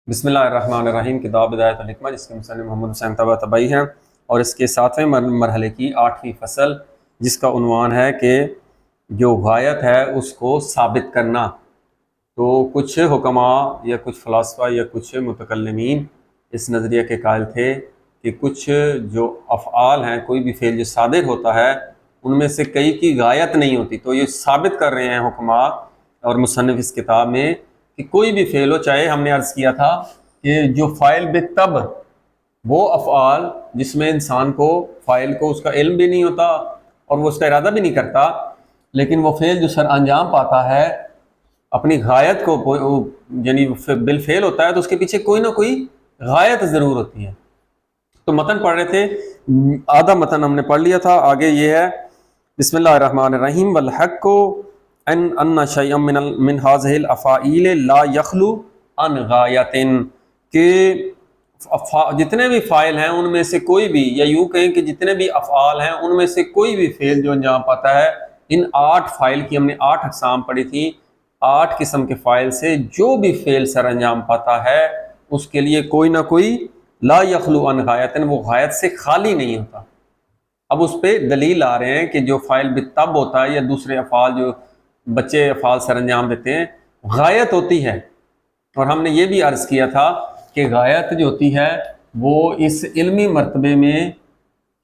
بسم اللہ الرحمن الرحیم کتاب بدایت الحکمہ جس کے مصنف محمد حسین طباطبائی ہیں، اور اس کے 7ویں مرحلے کی 8ویں فصل جس کا عنوان ہے کہ جو غایت ہے اس کو ثابت کرنا۔ تو کچھ حکماء یا کچھ فلاسفہ یا کچھ متکلمین اس نظریے کے قائل تھے کہ کچھ جو افعال ہیں، کوئی بھی فعل جو صادر ہوتا ہے ان میں سے کئی کی غایت نہیں ہوتی۔ تو یہ ثابت کر رہے ہیں حکماء اور مصنف اس کتاب میں کہ کوئی بھی فعل ہو، چاہے ہم نے عرض کیا تھا کہ جو فاعل بالطب وہ افعال جس میں انسان کو فاعل کو اس کا علم بھی نہیں ہوتا اور وہ اس کا ارادہ بھی نہیں کرتا، لیکن وہ فعل جو سر انجام پاتا ہے اپنی غایت کو یعنی بالفعل ہوتا ہے تو اس کے پیچھے کوئی نہ کوئی غایت ضرور ہوتی ہے۔ تو متن پڑھ رہے تھے، آدھا متن ہم نے پڑھ لیا تھا، آگے یہ ہے بسم اللہ الرحمن الرحیم والحق ان شیئا من هذه الافاعیل لا یخلو عن غایت، کہ جتنے بھی فاعل ہیں ان میں سے کوئی بھی، یا یوں کہیں کہ جتنے بھی افعال ہیں ان میں سے کوئی بھی فعل جو انجام پاتا ہے، ان 8 فاعل کی ہم نے 8 اقسام پڑھی تھی، 8 قسم کے فاعل سے جو بھی فعل سر انجام پاتا ہے اس کے لیے کوئی نہ کوئی لا یخلو عن غایت، وہ غایت سے خالی نہیں ہوتا۔ اب اس پہ دلیل آ رہے ہیں کہ جو فاعل بالطب ہوتا ہے یا دوسرے افعال جو بچے افعال سر انجام دیتے ہیں غایت ہوتی ہے، اور ہم نے یہ بھی عرض کیا تھا کہ غایت جو ہوتی ہے وہ اس علمی مرتبے میں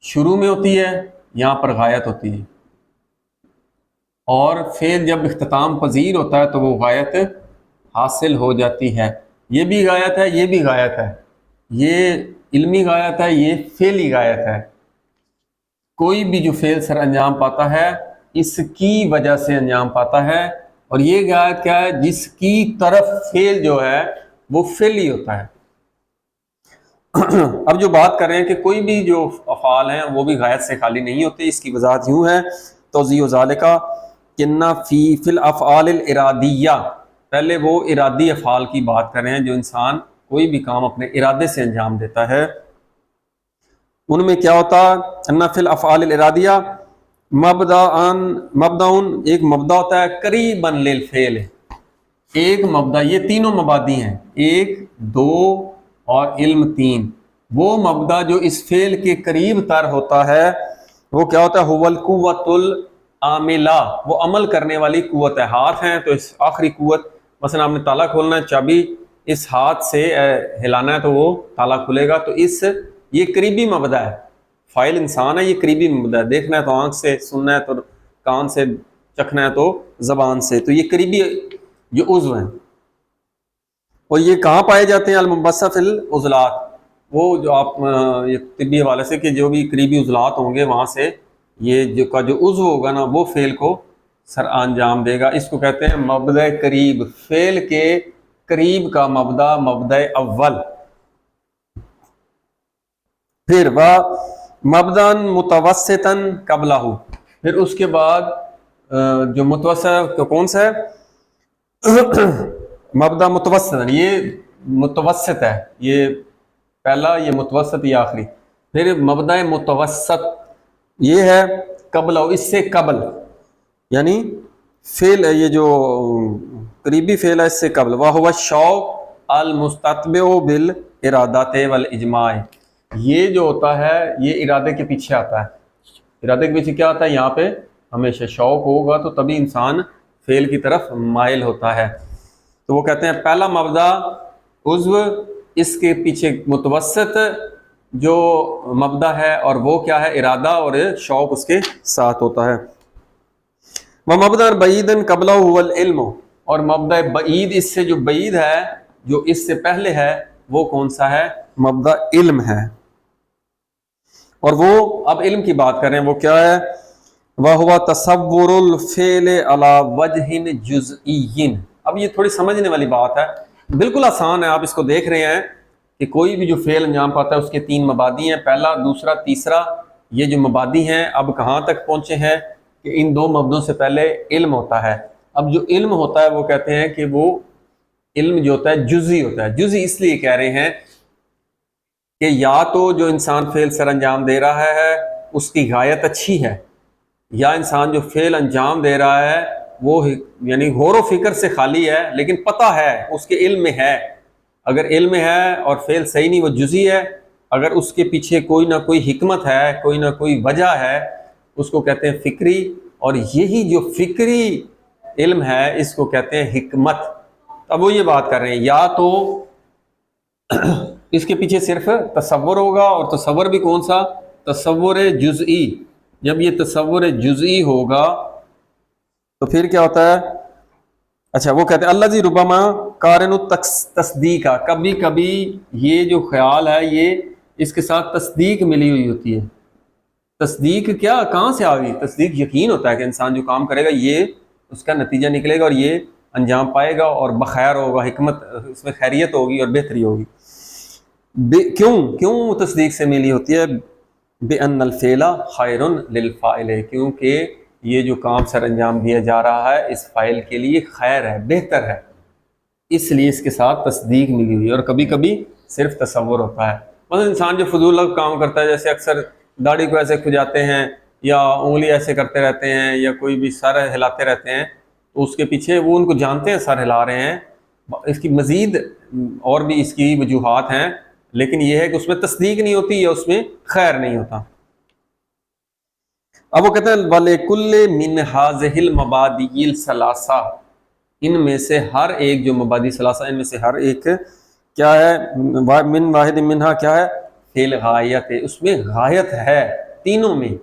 شروع میں ہوتی ہے، یہاں پر غایت ہوتی ہے، اور فعل جب اختتام پذیر ہوتا ہے تو وہ غایت حاصل ہو جاتی ہے۔ یہ بھی غایت ہے، یہ بھی غایت ہے، یہ علمی غایت ہے، یہ فعلی غایت ہے۔ کوئی بھی جو فعل سر انجام پاتا ہے اس کی وجہ سے انجام پاتا ہے، اور یہ غایت کیا ہے؟ جس کی طرف فعل جو ہے وہ فعلی ہوتا ہے۔ اب جو بات کر رہے ہیں کہ کوئی بھی جو افعال ہیں وہ بھی غایت سے خالی نہیں ہوتے، اس کی وضاحت یوں ہے، توضیح ذالکا کنا فی الافعال الارادیہ، پہلے وہ ارادی افعال کی بات کر رہے ہیں جو انسان کوئی بھی کام اپنے ارادے سے انجام دیتا ہے، ان میں کیا ہوتا ہے؟ ان فی الافعال الارادیہ مبدأ ایک مبدا ہوتا ہے قریبا للفعل، ایک مبدا، یہ تینوں مبادی ہیں، 1 2 اور علم 3، وہ مبدا جو اس فعل کے قریب تر ہوتا ہے وہ کیا ہوتا ہے؟ هو القوۃ العاملہ، وہ عمل کرنے والی قوت ہے۔ ہاتھ ہیں تو اس آخری قوت، مثلا آپ نے تالا کھولنا ہے، چابی اس ہاتھ سے ہلانا ہے تو وہ تالا کھلے گا، تو یہ قریبی مبدا ہے۔ فاعل انسان ہے، یہ قریبی مبدا ہے، دیکھنا ہے تو آنکھ سے، سننا ہے تو کان سے، چکھنا ہے تو زبان سے، تو یہ قریبی جو عضو ہیں، اور یہ کہاں پائے جاتے ہیں؟ المنبثہ فی العضلات، وہ جو آپ یہ طبی حوالے سے کہ جو بھی قریبی عضلات ہوں گے وہاں سے یہ جو عضو ہوگا نا وہ فعل کو سر انجام دے گا، اس کو کہتے ہیں مبدا قریب، فعل کے قریب کا مبدا، مبدا اول۔ پھر وہ مبدا متوسطا قبلہ، پھر اس کے بعد جو متوسط کون سا ہے؟ مبدا متوسط، یہ متوسط ہے، یہ پہلا، یہ متوسط، یہ آخری۔ پھر مبدا متوسط یہ ہے قبلہ، اس سے قبل، یعنی فعل یہ جو قریبی فعل ہے اس سے قبل، وہو الشوق المستتبع بالارادات والاجماع، یہ جو ہوتا ہے یہ ارادے کے پیچھے آتا ہے۔ ارادے کے پیچھے کیا آتا ہے؟ یہاں پہ ہمیشہ شوق ہوگا تو تبھی انسان فعل کی طرف مائل ہوتا ہے۔ تو وہ کہتے ہیں پہلا مبدا عضو، اس کے پیچھے متوسط جو مبدا ہے، اور وہ کیا ہے؟ ارادہ اور شوق اس کے ساتھ ہوتا ہے۔ ومبدا بعید قبلہ هو العلم، اور مبدا بعید، اس سے جو بعید ہے، جو اس سے پہلے ہے، وہ کون سا ہے؟ مبدا علم ہے، اور وہ اب علم کی بات کر رہے ہیں، وہ کیا ہے؟ وَهُوَ تَصَوُّرُ الْفِعْلِ عَلَى وَجْهٍ جُزْئِيٍّ۔ اب یہ تھوڑی سمجھنے والی بات ہے، بالکل آسان ہے، آپ اس کو دیکھ رہے ہیں کہ کوئی بھی جو فعل انجام پاتا ہے اس کے 3 مبادی ہیں، پہلا، دوسرا، تیسرا، یہ جو مبادی ہیں اب کہاں تک پہنچے ہیں کہ ان 2 مبدوں سے پہلے علم ہوتا ہے۔ اب جو علم ہوتا ہے وہ کہتے ہیں کہ وہ علم جو ہوتا ہے جزئی ہوتا ہے۔ جزئی اس لیے کہہ رہے ہیں کہ یا تو جو انسان فعل سر انجام دے رہا ہے اس کی غایت اچھی ہے، یا انسان جو فعل انجام دے رہا ہے وہ یعنی غور و فکر سے خالی ہے لیکن پتہ ہے، اس کے علم میں ہے۔ اگر علم ہے اور فعل صحیح نہیں، وہ جزئی ہے، اگر اس کے پیچھے کوئی نہ کوئی حکمت ہے، کوئی نہ کوئی وجہ ہے، اس کو کہتے ہیں فکری، اور یہی جو فکری علم ہے اس کو کہتے ہیں حکمت۔ اب وہ یہ بات کر رہے ہیں یا تو اس کے پیچھے صرف تصور ہوگا، اور تصور بھی کون سا؟ تصور جزئی۔ جب یہ تصور جزئی ہوگا تو پھر کیا ہوتا ہے؟ اچھا، وہ کہتے ہیں اللہ جی ربما قارن تصدیق، کبھی کبھی یہ جو خیال ہے یہ اس کے ساتھ تصدیق ملی ہوئی ہوتی ہے۔ تصدیق کیا، کہاں سے آ گئی؟ تصدیق یقین ہوتا ہے کہ انسان جو کام کرے گا یہ اس کا نتیجہ نکلے گا اور یہ انجام پائے گا اور بخیر ہوگا، حکمت اس میں خیریت ہوگی اور بہتری ہوگی۔ کیوں تصدیق سے ملی ہوتی ہے؟ بِأَنَّ الْفِعْلَ خَيْرٌ لِلْفَاعِلِ، کیونکہ یہ جو کام سر انجام دیا جا رہا ہے اس فاعل کے لیے خیر ہے، بہتر ہے، اس لیے اس کے ساتھ تصدیق ملی ہوئی ہے۔ اور کبھی کبھی صرف تصور ہوتا ہے، مثلا انسان جو فضول کام کرتا ہے، جیسے اکثر داڑھی کو ایسے کھجاتے ہیں یا انگلی ایسے کرتے رہتے ہیں یا کوئی بھی سر ہلاتے رہتے ہیں، تو اس کے پیچھے وہ ان کو جانتے ہیں سر ہلا رہے ہیں، اس کی مزید اور بھی اس کی وجوہات ہیں، لیکن یہ ہے کہ اس میں تصدیق نہیں ہوتی یا اس میں خیر نہیں ہوتا۔ اب وہ کہتے ہیں وَلِكُلِّ مِنْ هَٰذِهِ الْمَبَادِئِ الثَّلَاثَةِ، ان میں سے ہر ایک جو مبادی ثلاثہ، ان میں سے ہر ایک کیا ہے؟ من واحد منہا کیا ہے؟ فی الغایت، اس میں غایت ہے، تینوں میں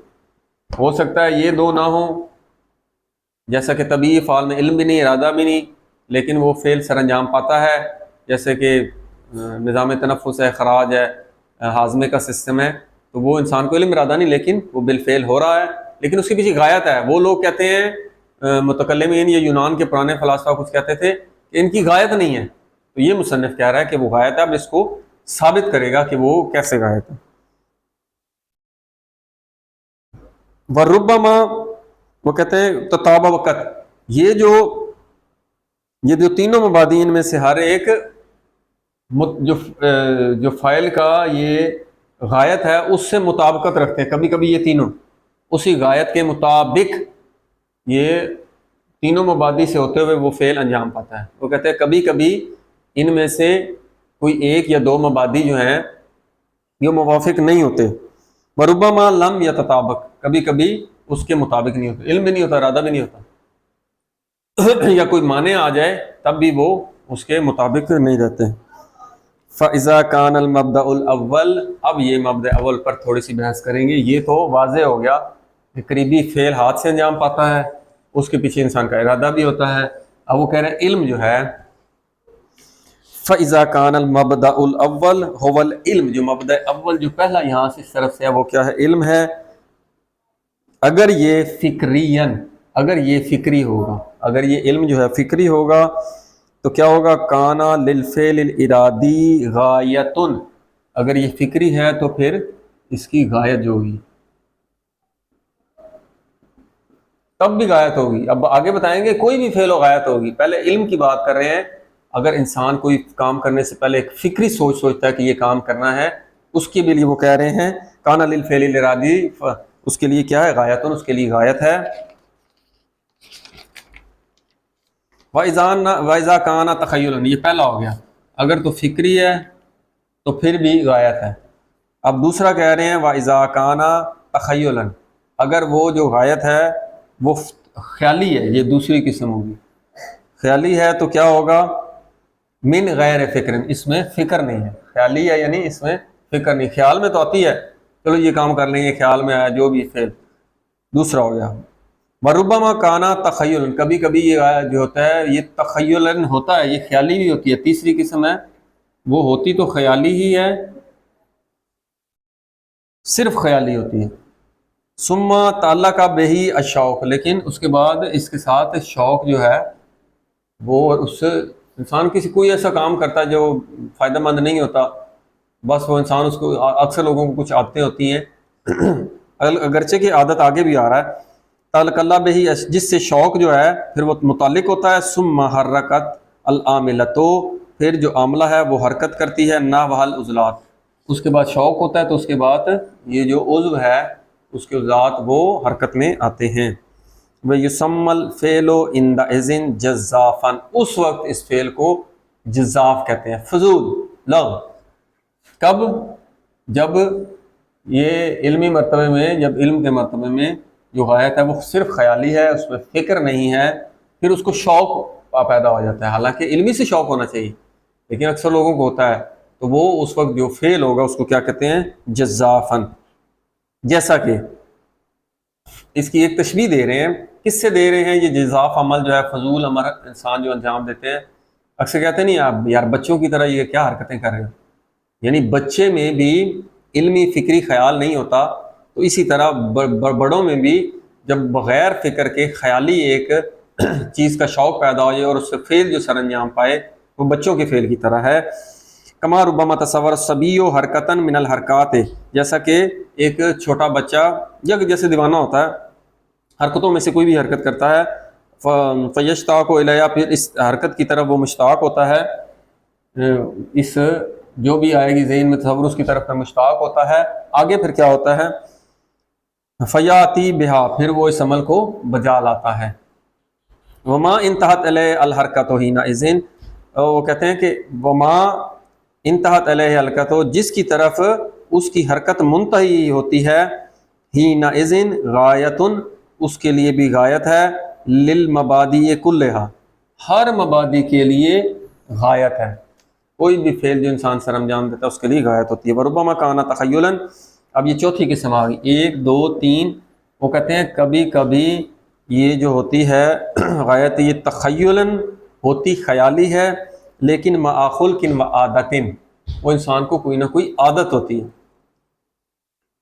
ہو سکتا ہے یہ دو نہ ہوں، جیسا کہ طبیعی فعال میں علم بھی نہیں، ارادہ بھی نہیں، لیکن وہ فعل سر انجام پاتا ہے، جیسے کہ نظام تنفس ہے، خراج ہے، ہاضمے کا سسٹم ہے، تو وہ انسان کو علم ارادہ نہیں لیکن وہ بالفعل ہو رہا ہے، لیکن اس کے پیچھے غایت ہے۔ وہ لوگ کہتے ہیں متکلمین یا یونان کے پرانے فلاسفہ کچھ کہتے تھے کہ ان کی غایت نہیں ہے، تو یہ مصنف کہہ رہا ہے کہ وہ غایت ہے، اب اس کو ثابت کرے گا کہ وہ کیسے غایت ہے۔ وربما، وہ کہتے ہیں تطابع وقت، یہ جو تینوں مبادئین میں سے ہر ایک جو فاعل کا یہ غایت ہے اس سے مطابقت رکھتے ہیں، کبھی کبھی یہ تینوں اسی غایت کے مطابق یہ تینوں مبادی سے ہوتے ہوئے وہ فعل انجام پاتا ہے۔ وہ کہتے ہیں کبھی کبھی ان میں سے کوئی ایک یا دو مبادی جو ہیں یہ موافق نہیں ہوتے، وربما لم یتطابق، کبھی کبھی اس کے مطابق نہیں ہوتے، علم بھی نہیں ہوتا، ارادہ بھی نہیں ہوتا، یا کوئی معنی آ جائے تب بھی وہ اس کے مطابق نہیں رہتے۔ فَإِذَا كَانَ الْمَبْدَأُ الْأَوَّلُ، اب یہ مبدأ اول پر تھوڑی سی بحث کریں گے۔ یہ تو واضح ہو گیا کہ قریبی فعل ہاتھ سے انجام پاتا ہے، اس کے پیچھے انسان کا ارادہ بھی ہوتا ہے۔ اب وہ کہہ رہے ہیں علم جو ہے، فَإِذَا كَانَ الْمَبْدَأُ الْأَوَّلُ هُوَ الْعِلْمُ، جو مبدأ اول جو پہلا یہاں سے اس طرف سے ہے وہ کیا ہے؟ علم ہے۔ اگر یہ فکریاً، اگر یہ فکری ہوگا، اگر یہ علم جو ہے فکری ہوگا تو کیا ہوگا؟ کانا للفعل الارادی غایتن، اگر یہ فکری ہے تو پھر اس کی غایت جو ہوگی تب بھی غایت ہوگی۔ اب آگے بتائیں گے کوئی بھی فعل و غایت ہوگی، پہلے علم کی بات کر رہے ہیں۔ اگر انسان کوئی کام کرنے سے پہلے ایک فکری سوچتا ہے کہ یہ کام کرنا ہے، اس کے بھی لیے وہ کہہ رہے ہیں کانا للفعل الارادی، اس کے لیے کیا ہے؟ غایتن، اس کے لیے غایت ہے۔ وَإِذَا كَانَ تَخَيُّلًا، یہ پہلا ہو گیا، اگر تو فکری ہے تو پھر بھی غایت ہے۔ اب دوسرا کہہ رہے ہیں وَإِذَا كَانَ تَخَيُّلًا، اگر وہ جو غایت ہے وہ خیالی ہے، یہ دوسری قسم ہوگی۔ خیالی ہے تو کیا ہوگا؟ من غیر فکر، اس میں فکر نہیں ہے، خیالی ہے یعنی اس میں فکر نہیں، خیال میں تو آتی ہے چلو یہ کام کر لیں، یہ خیال میں آیا جو بھی فعل، دوسرا ہو گیا۔ وربما کانا تخیل، کبھی کبھی یہ جو ہوتا ہے یہ تخیلاً ہوتا ہے، یہ خیالی بھی ہوتی ہے۔ تیسری قسم ہے وہ ہوتی تو خیالی ہی ہے، صرف خیالی ہوتی ہے۔ ثم تعلق بہی الشوق، لیکن اس کے بعد اس کے ساتھ شوق جو ہے وہ اس سے انسان کوئی ایسا کام کرتا ہے جو فائدہ مند نہیں ہوتا، بس وہ انسان اس کو، اکثر لوگوں کو کچھ عادتیں ہوتی ہیں اگرچہ کہ عادت آگے بھی آ رہا ہے، تعلق اللہ بہی، جس سے شوق جو ہے پھر وہ متعلق ہوتا ہے۔ ثم حرکت العاملۃ، پھر جو عاملہ ہے وہ حرکت کرتی ہے، نحو العضلات، اس کے بعد شوق ہوتا ہے تو اس کے بعد یہ جو عضو ہے اس کے عضلات وہ حرکت میں آتے ہیں۔ وَيُسَمَّى الْفِعْلُ عِنْدَئِذٍ جَزَّافًا، اس وقت اس فعل کو جزاف کہتے ہیں، فضول لغو۔ کب؟ جب یہ علمی مرتبے میں، جب علم کے مرتبے میں جو غایت ہے وہ صرف خیالی ہے، اس میں فکر نہیں ہے، پھر اس کو شوق پیدا ہو جاتا ہے، حالانکہ علمی سے شوق ہونا چاہیے، لیکن اکثر لوگوں کو ہوتا ہے، تو وہ اس وقت جو فعل ہوگا اس کو کیا کہتے ہیں؟ جزافن۔ جیسا کہ اس کی ایک تشبیہ دے رہے ہیں، کس سے دے رہے ہیں؟ یہ جزاف عمل جو ہے، فضول عمل انسان جو انجام دیتے ہیں، اکثر کہتے نہیں آپ یار بچوں کی طرح یہ کیا حرکتیں کر رہے ہو، یعنی بچے میں بھی علمی فکری خیال نہیں ہوتا، تو اسی طرح بڑوں میں بھی جب بغیر فکر کے خیالی ایک چیز کا شوق پیدا ہو جائے اور اس سے فعل جو سر انجام پائے وہ بچوں کے فعل کی طرح ہے۔ کما ربما تصور الصبی حرکتاً من الحرکات، جیسا کہ ایک چھوٹا بچہ جیسے دیوانہ ہوتا ہے، حرکتوں میں سے کوئی بھی حرکت کرتا ہے، فیشتاق الیہا، پھر اس حرکت کی طرف وہ مشتاق ہوتا ہے، اس جو بھی آئے گی ذہن میں تصور اس کی طرف پر مشتاق ہوتا ہے، آگے پھر کیا ہوتا ہے؟ فیاتی بہا، پھر وہ اس عمل کو بجا لاتا ہے۔ وما انتہت علیہ الحرکت حینئذ، وہ کہتے ہیں کہ وما انتہت علیہ الحرکت، جس کی طرف اس کی حرکت منتہی ہوتی ہے، حینئذ غایتن، اس کے لیے بھی غایت ہے، للمبادی کلہا، ہر مبادی کے لیے غایت ہے، کوئی بھی فعل جو انسان سر انجام دیتا ہے اس کے لیے غایت ہوتی ہے۔ وربما کان تخیلا، اب یہ چوتھی قسم آ گئی، 1 2 3، وہ کہتے ہیں کبھی کبھی یہ جو ہوتی ہے غایت، یہ تخیلاً ہوتی خیالی ہے، لیکن مع خلق و عادت، وہ انسان کو کوئی نہ کوئی عادت ہوتی ہے۔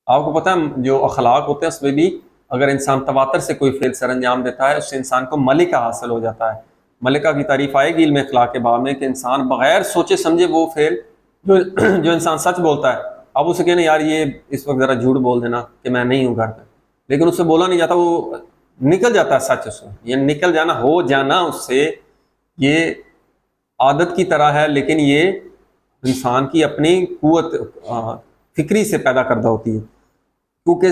آپ کو پتہ ہے جو اخلاق ہوتے ہیں اس میں بھی اگر انسان تواتر سے کوئی فعل سر انجام دیتا ہے، اس سے انسان کو ملکہ حاصل ہو جاتا ہے۔ ملکہ کی تعریف آئے گی علم اخلاق کے باب میں کہ انسان بغیر سوچے سمجھے وہ فعل جو انسان سچ بولتا ہے، اب اسے کہنا یار یہ اس وقت ذرا جھوٹ بول دینا کہ میں نہیں ہوں گھر پہ، لیکن اس سے بولا نہیں جاتا، وہ نکل جاتا ہے سچ، اس میں یہ نکل جانا، ہو جانا اس سے، یہ عادت کی طرح ہے، لیکن یہ انسان کی اپنی قوت فکری سے پیدا کردہ ہوتی ہے، کیونکہ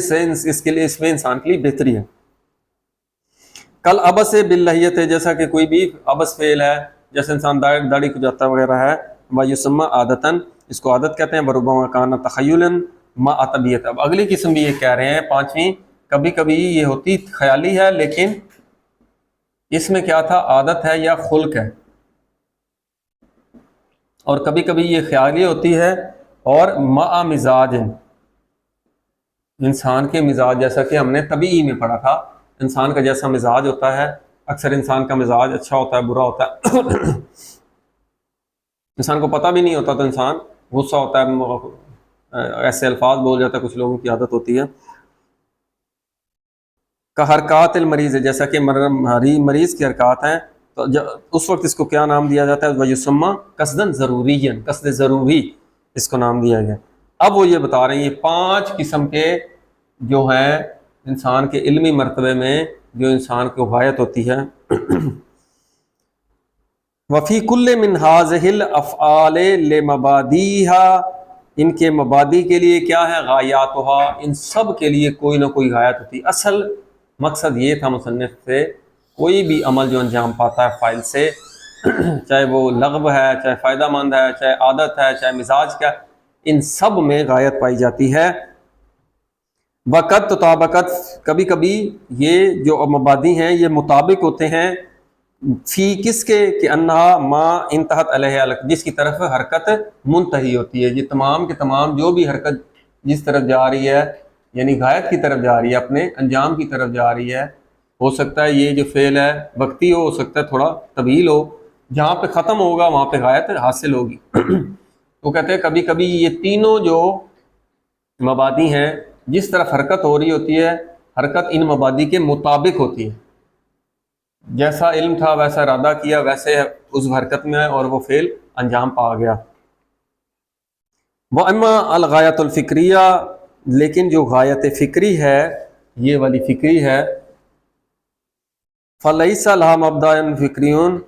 اس کے لیے اس میں انسان کے لیے بہتری ہے۔ کل ابس باللحیت ہے، جیسا کہ کوئی بھی ابس فعل ہے، جیسے انسان داڑھی کھجاتا وغیرہ ہے، ویسمى عادتاً، اس کو عادت کہتے ہیں، وربما کان تخیلا مع طبیعت۔ اب اگلی قسم بھی یہ کہہ رہے ہیں، 5ویں، کبھی کبھی یہ ہوتی خیالی ہے لیکن اس میں کیا تھا؟ عادت ہے یا خلق ہے، اور کبھی کبھی یہ خیالی ہوتی ہے اور مع مزاج، انسان کے مزاج، جیسا کہ ہم نے طبیعی میں پڑھا تھا، انسان کا جیسا مزاج ہوتا ہے، اکثر انسان کا مزاج اچھا ہوتا ہے، برا ہوتا ہے، انسان کو پتہ بھی نہیں ہوتا تو انسان غصہ ہوتا ہے، ایسے الفاظ بول جاتا ہے، کچھ لوگوں کی عادت ہوتی ہے۔ کہ حرکات المریض ہے، جیسا کہ مریض کی حرکات ہیں، تو اس وقت اس کو کیا نام دیا جاتا ہے؟ ویسمى قصداً ضروریاً، قصد ضروری اس کو نام دیا گیا۔ اب وہ یہ بتا رہے ہیں یہ 5 قسم کے جو ہیں انسان کے علمی مرتبے میں جو انسان کو غایت ہوتی ہے۔ وفی کل من هذه الافعال لمبادیها، ان کے مبادی کے لیے کیا ہے؟ غایاتها، ان سب کے لیے کوئی نہ کوئی غایت ہوتی ہے۔ اصل مقصد یہ تھا مصنف سے، کوئی بھی عمل جو انجام پاتا ہے فاعل سے، چاہے وہ لغو ہے، چاہے فائدہ مند ہے، چاہے عادت ہے، چاہے مزاج کا، ان سب میں غایت پائی جاتی ہے۔ وقت تطابقت، کبھی کبھی یہ جو مبادی ہیں یہ مطابق ہوتے ہیں، فی کس کے؟ کہ انہا ما انتہت علیہ، جس کی طرف حرکت منتہی ہوتی ہے، یہ تمام کے تمام جو بھی حرکت جس طرف جا رہی ہے، یعنی غایت کی طرف جا رہی ہے، اپنے انجام کی طرف جا رہی ہے، ہو سکتا ہے یہ جو فعل ہے وقتی ہو سکتا ہے تھوڑا طویل ہو، جہاں پہ ختم ہوگا وہاں پہ غایت حاصل ہوگی۔ وہ کہتے ہیں کبھی کبھی یہ تینوں جو مبادی ہیں جس طرف حرکت ہو رہی ہوتی ہے، حرکت ان مبادی کے مطابق ہوتی ہے، جیسا علم تھا ویسا ارادہ کیا، ویسے اس حرکت میں اور وہ فعل انجام پا گیا۔ وَأَمَّا الْغَایَةُ الْفِکْرِیَّہ، لیکن جو غایت فکری ہے، یہ والی فکری ہے، فَلَيْسَ لَهَا مَبْدَأٌ فِکْرِیٌّ،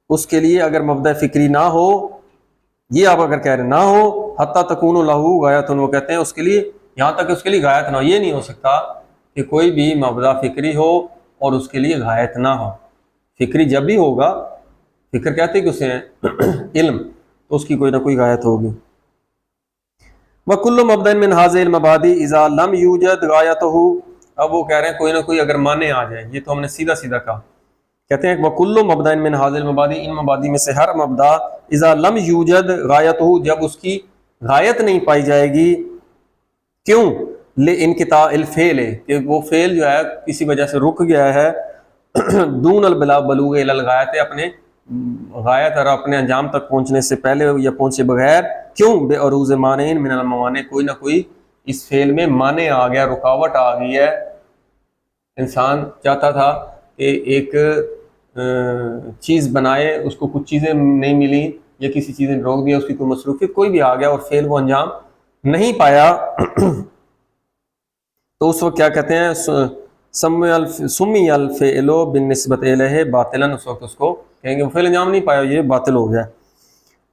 اس کے لیے اگر مبدأ فکری نہ ہو، یہ آپ اگر کہہ رہے نہ ہو، حَتَّى تَكُونُ لَهُ غَایَةٌ، وہ کہتے ہیں اس کے لیے یہاں تک اس کے لیے غایت نہ ہو، یہ نہیں ہو سکتا کہ کوئی بھی مبدأ فکری ہو اور اس کے لیے غایت نہ ہو۔ فکری جب بھی ہوگا، فکر کہتے کہ اسے علم، تو اس کی کوئی نہ کوئی غایت ہوگی۔ وَكُلُّ مَبْدَأٍ مِّنْ هَٰذِهِ الْمَبَادِئِ إِذَا لَمْ يُوجَدْ غَایَتُهُ، اب وہ کہہ رہے ہیں کوئی نہ کوئی اگر معنی آ جائے، یہ تو ہم نے سیدھا سیدھا کہا، کہتے ہیں وَكُلُّ مَبْدَأٍ مِّنْ هَٰذِهِ الْمَبَادِئِ، ان مبادی میں سے ہر مبدا اذا لم یوجد غایتہ، جب اس کی غایت نہیں پائی جائے گی، کیوں؟ لانقطاع الفعل، کہ وہ فعل جو ہے کسی وجہ سے رک گیا ہے، دون البلوغ الی الغایت، اپنے غایت اور اپنے انجام تک پہنچنے سے پہلے یا پہنچے بغیر، کیوں؟ بے عروض مانع من الموانع، کوئی نہ کوئی اس فعل میں مانع آ گیا، رکاوٹ آ گئی ہے۔ انسان چاہتا تھا کہ ایک چیز بنائے، اس کو کچھ چیزیں نہیں ملی یا کسی چیز نے روک دیا، اس کی کوئی مصروفیت کوئی بھی آ گیا اور فعل وہ انجام نہیں پایا، تو اس وقت کیا کہتے ہیں؟ سمی الفعل بالنسبت الیہ باطلا، اس وقت اس کو کہیں گے وہ فعل انجام نہیں پایا، یہ باطل ہو گیا۔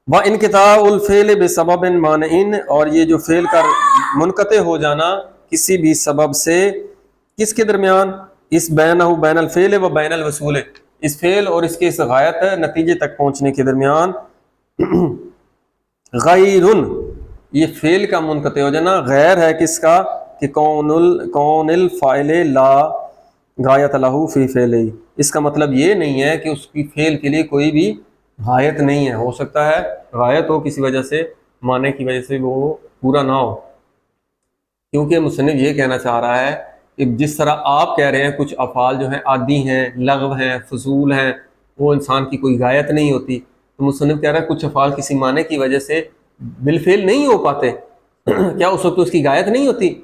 وانقطاع الفعل بسبب مانع، اور یہ جو فعل کا منقطع ہو جانا کسی بھی سبب سے، کس کے درمیان؟ اس بینہ بین الفعل و بین الوصول، اس فعل اور اس کے اس غایت نتیجے تک پہنچنے کے درمیان، غیر، یہ فعل کا منقطع ہو جانا غیر ہے کس کا؟ کہ کون الفاعل لا غایت لہ فی فعلہ، اس کا مطلب یہ نہیں ہے کہ اس کی فعل کے لیے کوئی بھی غایت نہیں ہے، ہو سکتا ہے غایت ہو کسی وجہ سے، معنی کی وجہ سے وہ پورا نہ ہو، کیونکہ مصنف یہ کہنا چاہ رہا ہے کہ جس طرح آپ کہہ رہے ہیں کچھ افعال جو ہیں عادی ہیں، لغو ہیں، فضول ہیں، وہ انسان کی کوئی غایت نہیں ہوتی، تو مصنف کہہ رہا ہے کچھ افعال کسی معنی کی وجہ سے بالفعل نہیں ہو پاتے، کیا اس وقت اس کی غایت نہیں ہوتی؟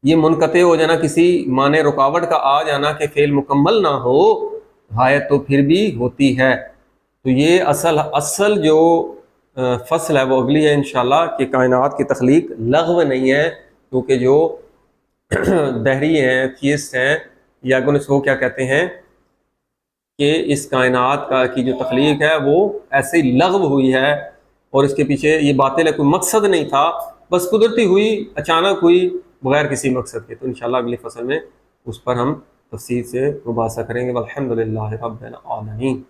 یہ منقطع ہو جانا، کسی معنی رکاوٹ کا آ جانا کہ فعل مکمل نہ ہو، غایت تو پھر بھی ہوتی ہے۔ تو یہ اصل جو فصل ہے وہ اگلی ہے انشاءاللہ، کہ کائنات کی تخلیق لغو نہیں ہے، کیونکہ جو دہری ہیں، تھیسٹ ہیں، یا وہ کیا کہتے ہیں کہ اس کائنات کی جو تخلیق ہے وہ ایسے ہی لغو ہوئی ہے، اور اس کے پیچھے یہ باطل ہے، کوئی مقصد نہیں تھا، بس قدرتی ہوئی، اچانک ہوئی، بغیر کسی مقصد کے۔ تو انشاءاللہ اگلی فصل میں اس پر ہم تفصیل سے مباحثہ کریں گے۔ والحمدللہ رب العالمین۔